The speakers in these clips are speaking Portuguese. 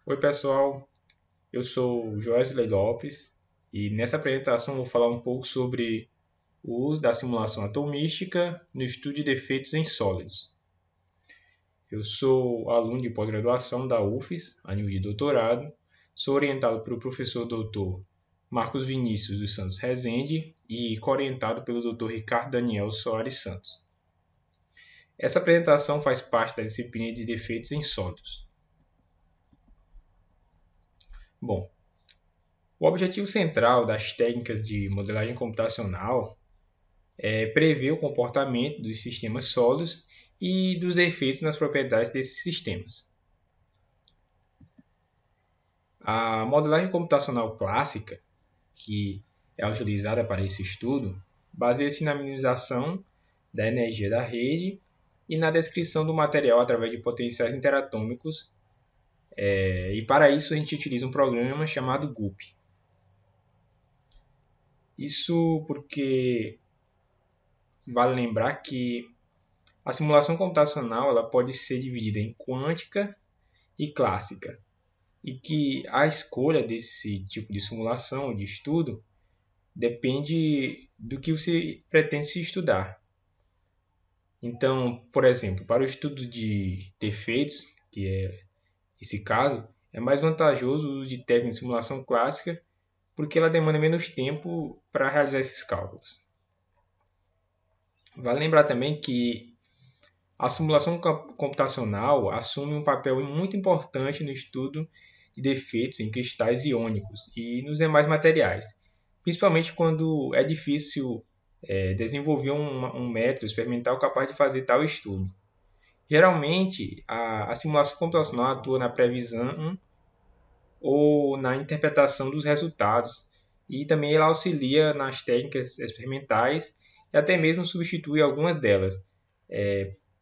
Oi, pessoal. Eu sou o Joesley Lopes e nessa apresentação vou falar um pouco sobre o uso da simulação atomística no estudo de defeitos em sólidos. Eu sou aluno de pós-graduação da UFES, a nível de doutorado. Sou orientado pelo professor Dr. Marcos Vinícius dos Santos Rezende e co-orientado pelo Dr. Ricardo Daniel Soares Santos. Essa apresentação faz parte da disciplina de defeitos em sólidos. Bom, o objetivo central das técnicas de modelagem computacional é prever o comportamento dos sistemas sólidos e dos efeitos nas propriedades desses sistemas. A modelagem computacional clássica, que é utilizada para esse estudo, baseia-se na minimização da energia da rede e na descrição do material através de potenciais interatômicos, e para isso a gente utiliza um programa chamado GUP. Isso porque vale lembrar que a simulação computacional ela pode ser dividida em quântica e clássica, e que a escolha desse tipo de simulação, de estudo, depende do que você pretende se estudar. Então, por exemplo, para o estudo de defeitos, que é esse caso, é mais vantajoso o uso de técnicas de simulação clássica, porque ela demanda menos tempo para realizar esses cálculos. Vale lembrar também que a simulação computacional assume um papel muito importante no estudo de defeitos em cristais iônicos e nos demais materiais, principalmente quando é difícil desenvolver um método experimental capaz de fazer tal estudo. Geralmente, a simulação computacional atua na previsão ou na interpretação dos resultados, e também ela auxilia nas técnicas experimentais e até mesmo substitui algumas delas,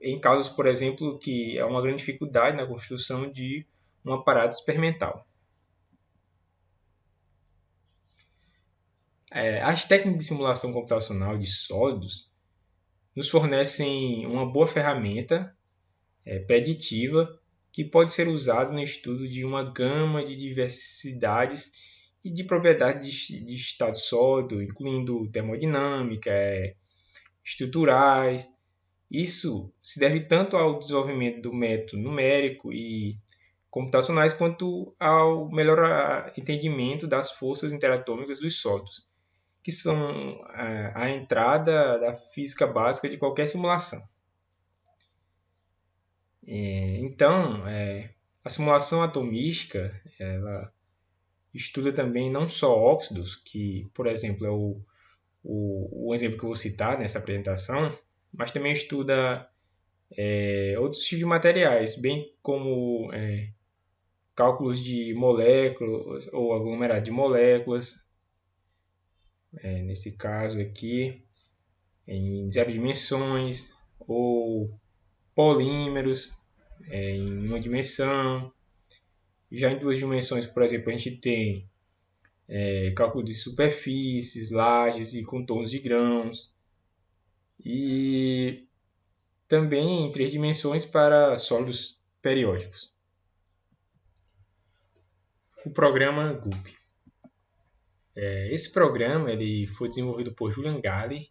em casos, por exemplo, que é uma grande dificuldade na construção de um aparato experimental. As técnicas de simulação computacional de sólidos nos fornecem uma boa ferramenta preditiva que pode ser usada no estudo de uma gama de diversidades e de propriedades de estado sólido, incluindo termodinâmica, estruturais. Isso se deve tanto ao desenvolvimento do método numérico e computacionais quanto ao melhor entendimento das forças interatômicas dos sólidos, que são a entrada da física básica de qualquer simulação. Então, a simulação atomística ela estuda também não só óxidos, que, por exemplo, é o exemplo que eu vou citar nessa apresentação, mas também estuda outros tipos de materiais, bem como cálculos de moléculas ou aglomerado de moléculas, nesse caso aqui, em zero dimensões, ou polímeros em uma dimensão. Já em duas dimensões, por exemplo, a gente tem cálculo de superfícies, lajes e contornos de grãos. E também em três dimensões para sólidos periódicos. O programa GUP. Esse programa ele foi desenvolvido por Julian Galley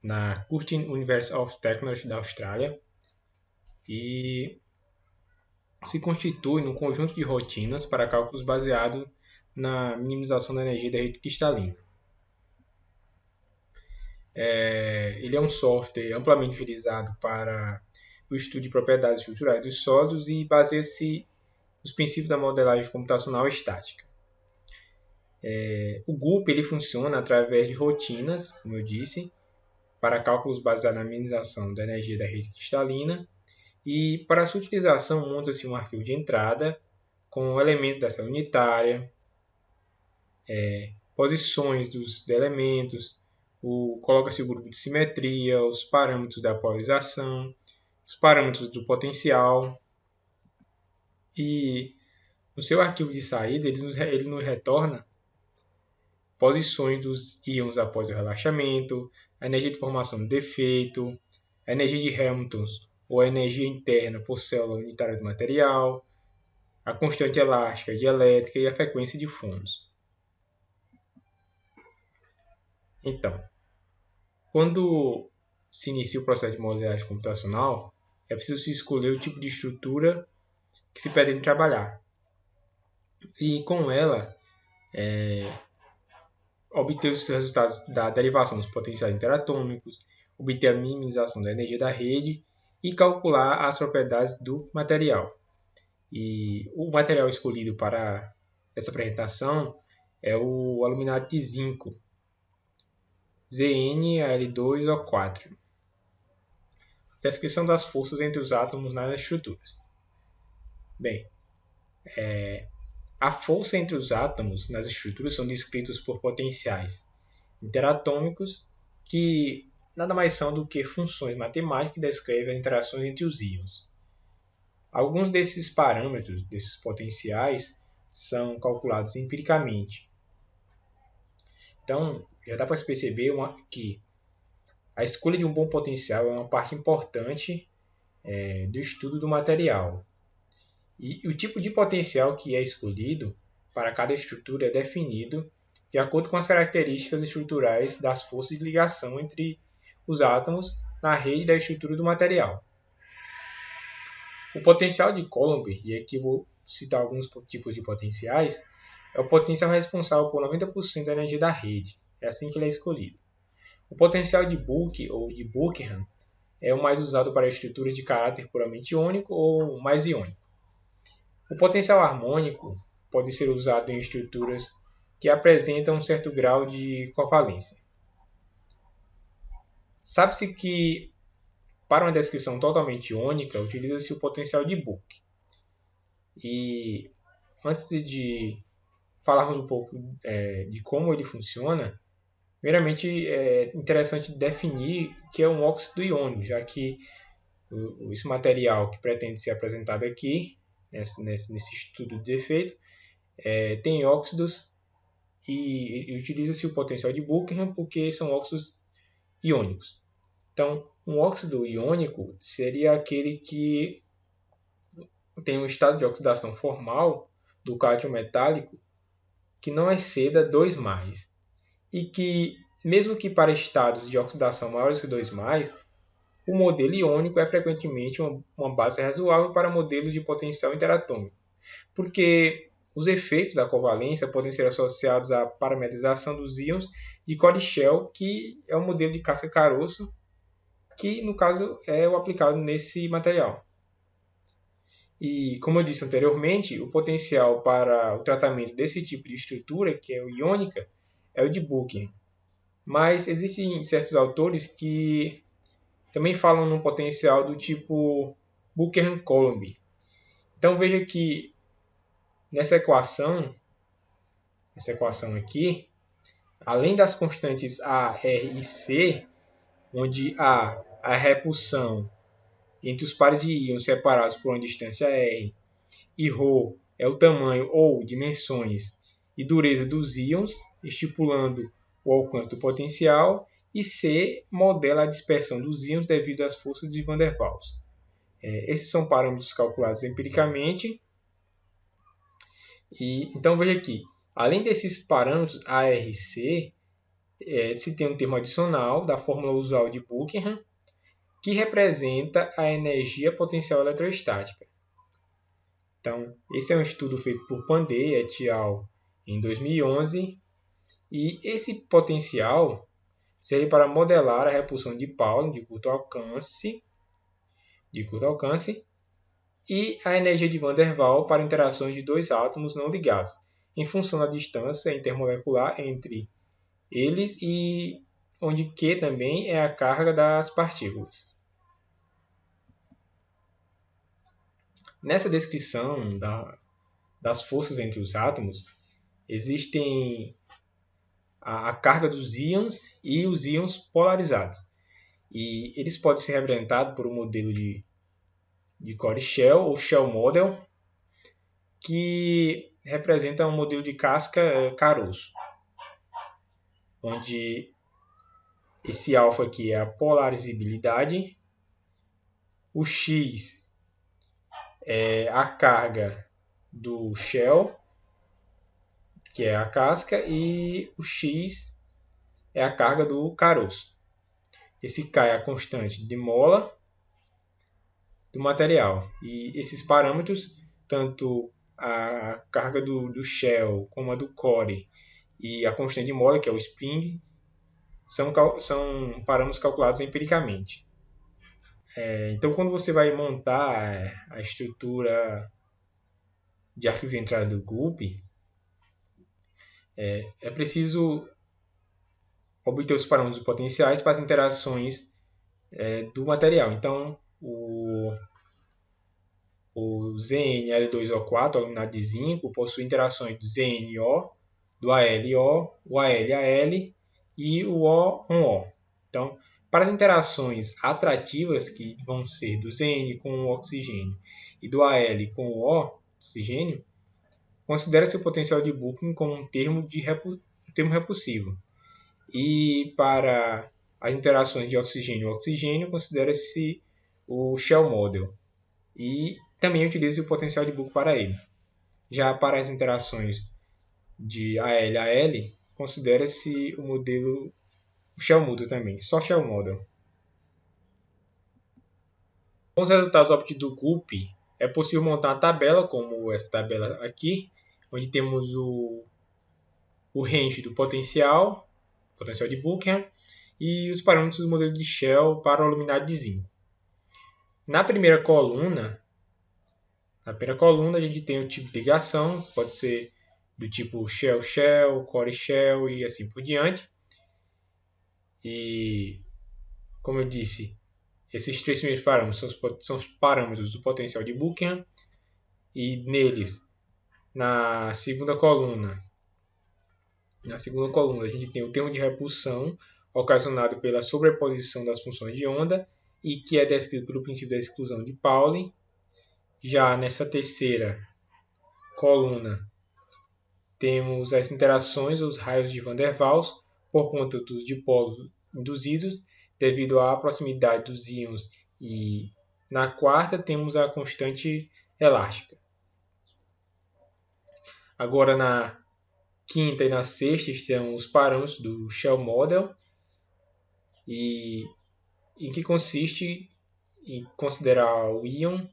na Curtin University of Technology da Austrália e se constitui num conjunto de rotinas para cálculos baseado na minimização da energia da rede cristalina. Ele é um software amplamente utilizado para o estudo de propriedades estruturais dos sólidos e baseia-se nos princípios da modelagem computacional estática. O GUP ele funciona através de rotinas, como eu disse, para cálculos baseados na minimização da energia da rede cristalina, e para sua utilização monta-se um arquivo de entrada com elementos da célula unitária, posições dos elementos, coloca-se o grupo de simetria, os parâmetros da polarização, os parâmetros do potencial, e no seu arquivo de saída ele nos retorna posições dos íons após o relaxamento, a energia de formação do defeito, a energia de Hamilton ou a energia interna por célula unitária do material, a constante elástica, dielétrica e a frequência de fônus. Então, quando se inicia o processo de modelagem computacional, é preciso se escolher o tipo de estrutura que se pretende trabalhar. E com ela, obter os resultados da derivação dos potenciais interatômicos, obter a minimização da energia da rede e calcular as propriedades do material. E o material escolhido para essa apresentação é o aluminato de zinco, ZnAl2O4. Descrição das forças entre os átomos nas estruturas. Bem, a força entre os átomos nas estruturas são descritos por potenciais interatômicos, que nada mais são do que funções matemáticas que descrevem as interações entre os íons. Alguns desses parâmetros, desses potenciais, são calculados empiricamente. Então, já dá para se perceber que a escolha de um bom potencial é uma parte importante do estudo do material. E o tipo de potencial que é escolhido para cada estrutura é definido de acordo com as características estruturais das forças de ligação entre os átomos na rede da estrutura do material. O potencial de Coulomb, e aqui vou citar alguns tipos de potenciais, é o potencial responsável por 90% da energia da rede. É assim que ele é escolhido. O potencial de Burke ou de Buckingham é o mais usado para estruturas de caráter puramente iônico ou mais iônico. O potencial harmônico pode ser usado em estruturas que apresentam um certo grau de covalência. Sabe-se que, para uma descrição totalmente iônica, utiliza-se o potencial de Burke. E antes de falarmos um pouco de como ele funciona, primeiramente é interessante definir o que é um óxido iônico, já que esse material que pretende ser apresentado aqui, nesse estudo de efeito, tem óxidos e utiliza-se o potencial de Buckingham porque são óxidos iônicos. Então, um óxido iônico seria aquele que tem um estado de oxidação formal do cátion metálico que não exceda 2 e que, mesmo que para estados de oxidação maiores que 2 o modelo iônico é frequentemente uma base razoável para modelos de potencial interatômico, porque os efeitos da covalência podem ser associados à parametrização dos íons de Corey-Shell, que é um modelo de casca-caroço, que no caso é o aplicado nesse material. E, como eu disse anteriormente, o potencial para o tratamento desse tipo de estrutura, que é o iônica, é o de Buckingham. Mas existem certos autores que também falam num potencial do tipo Buckingham-Coulomb. Então veja que nessa equação aqui, além das constantes A, R e C, onde A é a repulsão entre os pares de íons separados por uma distância R, e ρ é o tamanho ou dimensões e dureza dos íons, estipulando o alcance do potencial, e C modela a dispersão dos íons devido às forças de Van der Waals. Esses são parâmetros calculados empiricamente. Então veja aqui, além desses parâmetros A, R e C, se tem um termo adicional da fórmula usual de Buckingham, que representa a energia potencial eletrostática. Então, esse é um estudo feito por Pandey et al. Em 2011, e esse potencial serve para modelar a repulsão de Pauling de curto alcance, e a energia de Van der Waals para interações de dois átomos não ligados, em função da distância intermolecular entre eles e onde Q também é a carga das partículas. Nessa descrição das forças entre os átomos, existem a carga dos íons e os íons polarizados. E eles podem ser representados por um modelo de Corey-Shell ou Shell Model, que representa um modelo de casca-caroço, onde esse alfa aqui é a polarizibilidade, o X é a carga do shell, que é a casca, e o x é a carga do caroço. Esse K é a constante de mola do material. E esses parâmetros, tanto a carga do shell como a do core e a constante de mola, que é o spring, são parâmetros calculados empiricamente. Então, quando você vai montar a estrutura de arquivo de entrada do GUP, é preciso obter os parâmetros potenciais para as interações do material. Então, o ZnL2O4, aluminado de zinco, possui interações do ZnO, do AlO, o AlAl e o O com O. Então, para as interações atrativas, que vão ser do Zn com o oxigênio e do Al com o O, oxigênio, considera-se o potencial de Bookman como um termo repulsivo. E para as interações de oxigênio e oxigênio, considera-se o Shell Model. E também utiliza o potencial de Book para ele. Já para as interações de Al-Al, considera-se o modelo o Shell Model também, só Shell Model. Com os resultados obtidos do GUP, é possível montar uma tabela, como essa tabela aqui, onde temos o range do potencial de Buckingham, e os parâmetros do modelo de Shell para o aluminado de zinco. Na primeira coluna, a gente tem o tipo de ligação, pode ser do tipo Shell-Shell, Core-Shell e assim por diante. E, como eu disse, esses três primeiros parâmetros são os parâmetros do potencial de Buckingham. E neles, na segunda coluna, a gente tem o termo de repulsão ocasionado pela sobreposição das funções de onda e que é descrito pelo princípio da exclusão de Pauli. Já nessa terceira coluna, temos as interações, os raios de Van der Waals, por conta dos dipólos induzidos, devido à proximidade dos íons. E na quarta, temos a constante elástica. Agora, na quinta e na sexta, estão os parâmetros do Shell Model, e em que consiste em considerar o íon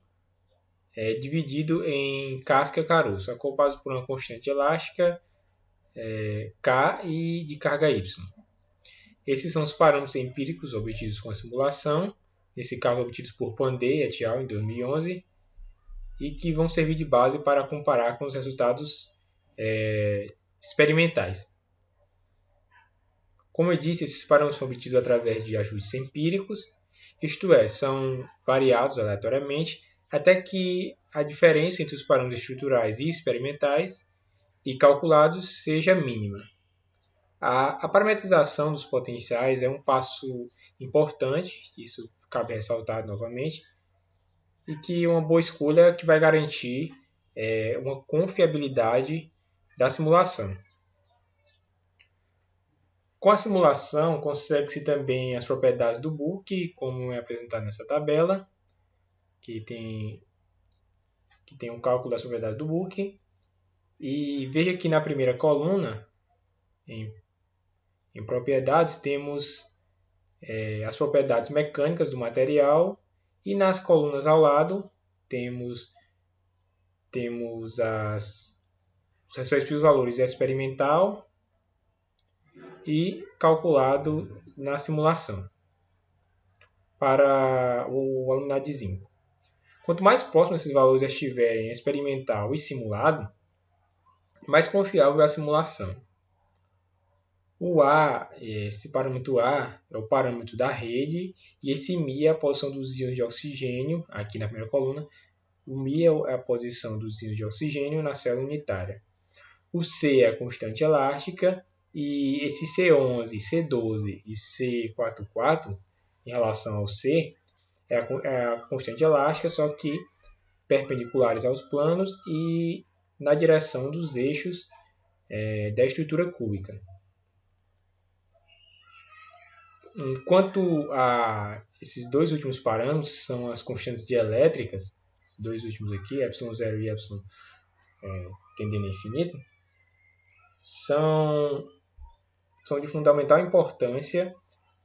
dividido em casca e caroço, acoplado por uma constante elástica K e de carga Y. Esses são os parâmetros empíricos obtidos com a simulação, nesse caso obtidos por Pandey et al. Em 2011, e que vão servir de base para comparar com os resultados experimentais. Como eu disse, esses parâmetros são obtidos através de ajustes empíricos, isto é, são variados aleatoriamente até que a diferença entre os parâmetros estruturais e experimentais e calculados seja mínima. A parametrização dos potenciais é um passo importante, isso cabe ressaltar novamente, e que uma boa escolha que vai garantir uma confiabilidade da simulação. Com a simulação, consegue-se também as propriedades do Book, como é apresentado nessa tabela, que tem um cálculo das propriedades do Book. E veja que na primeira coluna, em propriedades, temos as propriedades mecânicas do material, e nas colunas ao lado temos os respectivos valores experimental e calculado na simulação para o aluminado de zinco. Quanto mais próximo esses valores estiverem experimental e simulado, mais confiável é a simulação. O A, esse parâmetro A, é o parâmetro da rede, e esse μ é a posição dos íons de oxigênio, aqui na primeira coluna. O μ é a posição dos íons de oxigênio na célula unitária. O C é a constante elástica, e esse C11, C12 e C44, em relação ao C, é a constante elástica, só que perpendiculares aos planos e na direção dos eixos da estrutura cúbica. Quanto a esses dois últimos parâmetros, são as constantes dielétricas, esses dois últimos aqui, ε0 e tendendo a infinito, são de fundamental importância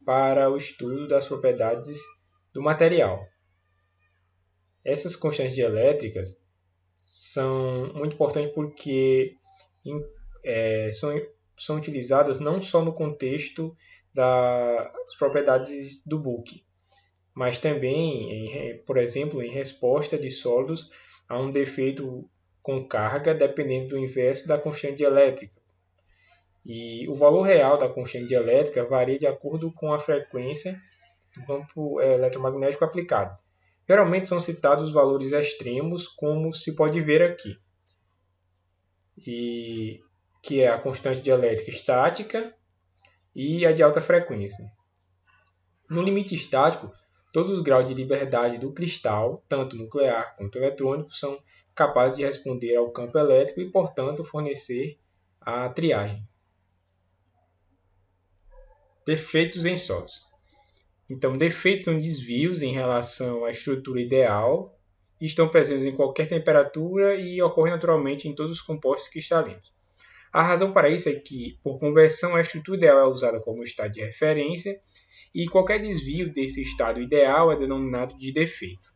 para o estudo das propriedades do material. Essas constantes dielétricas são muito importantes porque são utilizadas não só no contexto das propriedades do Boole, mas também, por exemplo, em resposta de sólidos a um defeito com carga dependendo do inverso da constante dielétrica. E o valor real da constante dielétrica varia de acordo com a frequência do campo eletromagnético aplicado. Geralmente são citados os valores extremos, como se pode ver aqui, que é a constante dielétrica estática e a de alta frequência. No limite estático, todos os graus de liberdade do cristal, tanto nuclear quanto eletrônico, são capazes de responder ao campo elétrico e, portanto, fornecer a triagem. Defeitos em sólidos. Então, defeitos são desvios em relação à estrutura ideal e estão presentes em qualquer temperatura e ocorrem naturalmente em todos os compostos cristalinos. A razão para isso é que, por conversão, a estrutura ideal é usada como estado de referência e qualquer desvio desse estado ideal é denominado de defeito.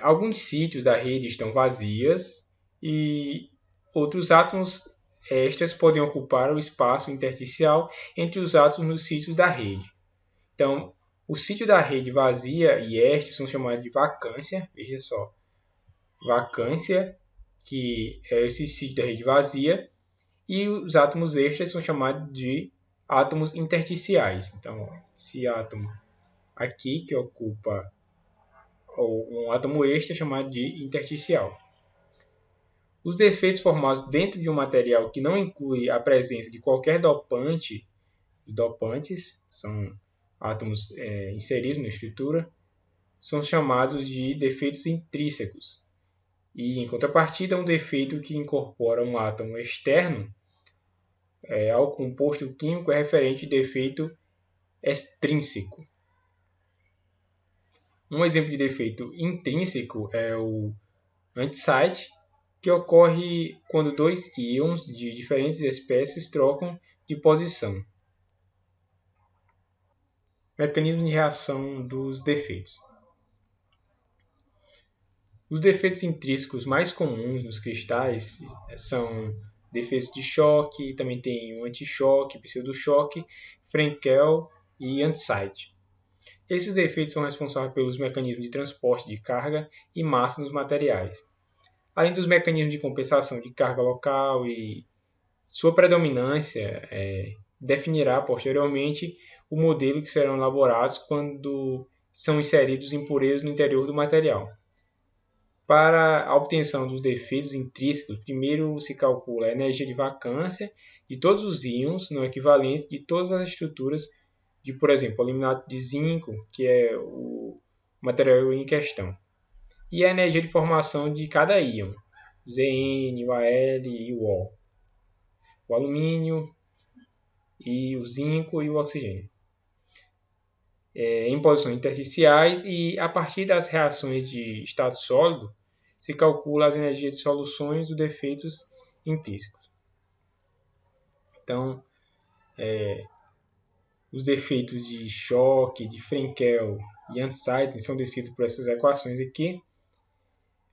Alguns sítios da rede estão vazios e outros átomos extras podem ocupar o espaço intersticial entre os átomos nos sítios da rede. Então, o sítio da rede vazia e extra são chamados de vacância. Veja só, vacância, que é esse sítio da rede vazia, e os átomos extras são chamados de átomos intersticiais. Então, esse átomo aqui que ocupa um átomo extra é chamado de intersticial. Os defeitos formados dentro de um material que não inclui a presença de qualquer dopante, dopantes, são átomos inseridos na estrutura, são chamados de defeitos intrínsecos. E, em contrapartida, um defeito que incorpora um átomo externo ao composto químico é referente a defeito extrínseco. Um exemplo de defeito intrínseco é o andesite, que ocorre quando dois íons de diferentes espécies trocam de posição. Mecanismo de reação dos defeitos. Os defeitos intrínsecos mais comuns nos cristais são defeitos de choque, também tem o anti-choque, pseudo-choque, Frenkel e andesite. Esses defeitos são responsáveis pelos mecanismos de transporte de carga e massa nos materiais, além dos mecanismos de compensação de carga local, e sua predominância definirá posteriormente o modelo que serão elaborados quando são inseridos impurezas no interior do material. Para a obtenção dos defeitos intrínsecos, primeiro se calcula a energia de vacância de todos os íons não equivalentes de todas as estruturas de, por exemplo, aluminato de zinco, que é o material em questão, e a energia de formação de cada íon, Zn, o Al e o O, o alumínio e o zinco e o oxigênio, em posições intersticiais, e a partir das reações de estado sólido se calcula as energias de soluções dos defeitos intrínsecos. Então, os defeitos de choque, de Frenkel e andesite são descritos por essas equações aqui.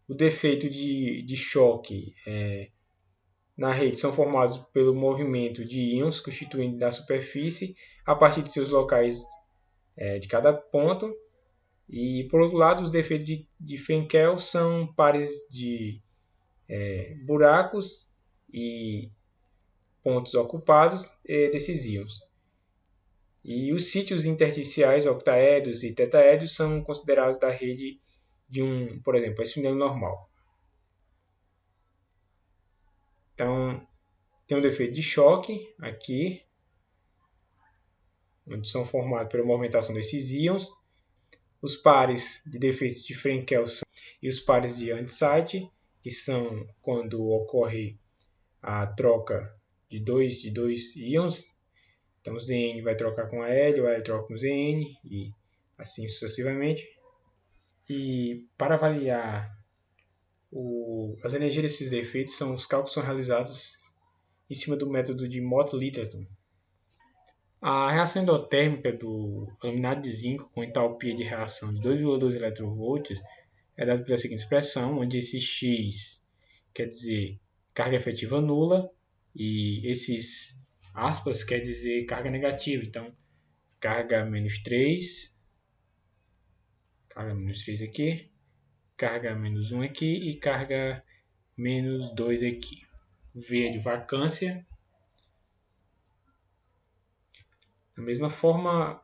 O defeito de choque na rede são formados pelo movimento de íons constituindo da superfície a partir de seus locais de cada ponto. E, por outro lado, os defeitos de Frenkel são pares de buracos e pontos ocupados desses íons. E os sítios intersticiais, octaédrios e tetaédrios, são considerados da rede de por exemplo, esfinelo normal. Então, tem um defeito de choque aqui, onde são formados pela movimentação desses íons. Os pares de defeitos de Frenkel e os pares de andesite, que são quando ocorre a troca de dois íons. Então, Zn vai trocar com Al, o Al troca com Zn e assim sucessivamente. E para avaliar As energias desses defeitos os cálculos são realizados em cima do método de Mott-Litterton. A reação endotérmica do laminato de zinco com entalpia de reação de 2,2 eV é dada pela seguinte expressão, onde esse X quer dizer carga efetiva nula e esses aspas quer dizer carga negativa. Então, carga menos 3 aqui, carga menos 1 aqui e carga menos 2 aqui. V é de vacância. Da mesma forma,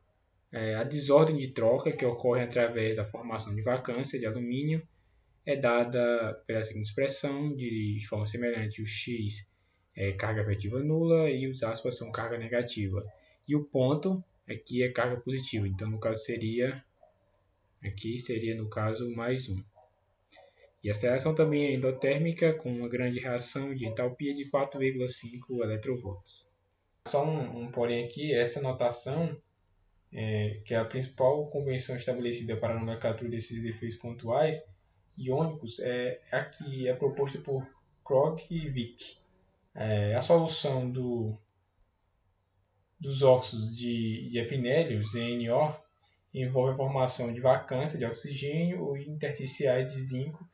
a desordem de troca que ocorre através da formação de vacância de alumínio é dada pela seguinte expressão, de forma semelhante, o X é carga efetiva nula e os aspas são carga negativa. E o ponto aqui é carga positiva, então no caso aqui seria no caso mais 1. E essa reação também é endotérmica com uma grande reação de entalpia de 4,5 electrovolts. Só um porém aqui, essa notação, que é a principal convenção estabelecida para a nomenclatura desses defeitos pontuais iônicos, é a que é proposta por Krog e Wick. A solução dos óxidos de epinélio, ZnO, envolve a formação de vacância de oxigênio ou intersticiais de zinco,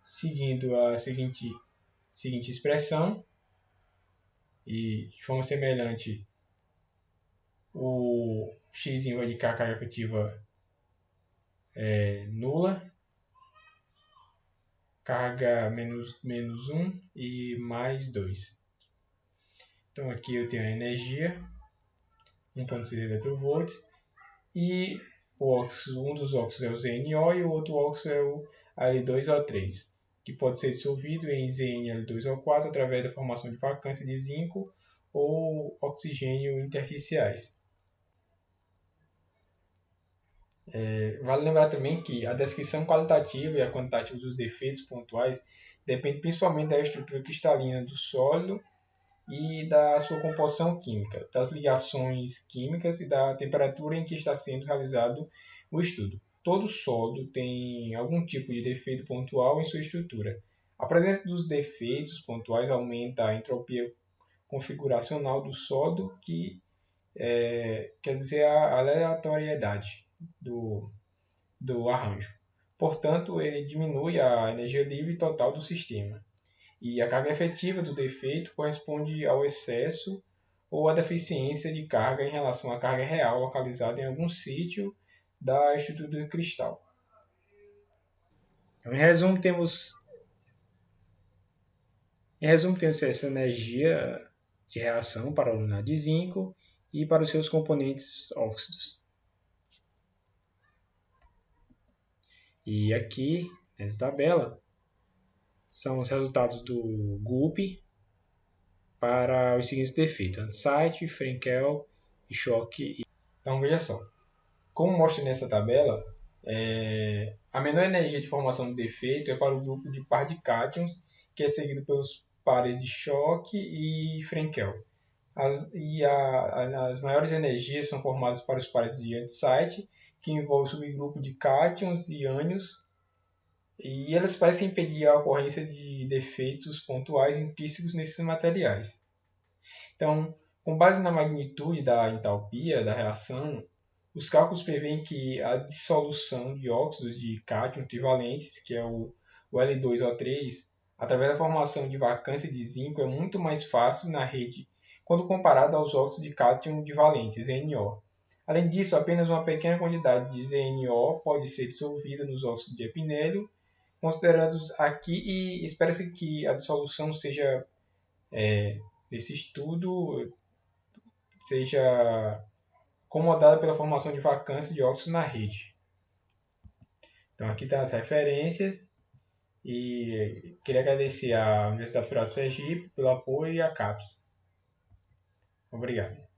seguindo a seguinte expressão, e de forma semelhante o X vai indicar carga efetiva nula, carga menos 1 e mais 2. Então aqui eu tenho a energia, 1,6 electrovolts, e um dos óxidos é o ZnO e o outro óxido é o Al2O3, que pode ser dissolvido em ZnL2O4 através da formação de vacância de zinco ou oxigênio intersticiais. Vale lembrar também que a descrição qualitativa e a quantitativa dos defeitos pontuais depende principalmente da estrutura cristalina do sólido e da sua composição química, das ligações químicas e da temperatura em que está sendo realizado o estudo. Todo sólido tem algum tipo de defeito pontual em sua estrutura. A presença dos defeitos pontuais aumenta a entropia configuracional do sólido, que quer dizer a aleatoriedade do arranjo. Portanto, ele diminui a energia livre total do sistema. E a carga efetiva do defeito corresponde ao excesso ou à deficiência de carga em relação à carga real localizada em algum sítio da estrutura do cristal. Então, em resumo, temos essa energia de reação para o laminato de zinco e para os seus componentes óxidos. E aqui, nessa tabela, são os resultados do GUP para os seguintes defeitos: Andesite, Frenkel e Schock. Então, veja só. Como mostra nessa tabela, a menor energia de formação do defeito é para o grupo de par de cátions, que é seguido pelos pares de Schock e Frenkel. As maiores energias são formadas para os pares de Andesite, que envolve o subgrupo de cátions e ânions, e elas parecem impedir a ocorrência de defeitos pontuais intrínsecos nesses materiais. Então, com base na magnitude da entalpia da reação, os cálculos prevêem que a dissolução de óxidos de cátion trivalentes, que é o L2O3, através da formação de vacância de zinco, é muito mais fácil na rede quando comparado aos óxidos de cátion divalentes, ZnO. Além disso, apenas uma pequena quantidade de ZnO pode ser dissolvida nos óxidos de epinélio, considerados aqui, e espera-se que a dissolução seja, desse estudo, seja acomodada pela formação de vacância de óxidos na rede. Então aqui estão as referências, e queria agradecer à Universidade Federal do Sergipe pelo apoio e à CAPES. Obrigado.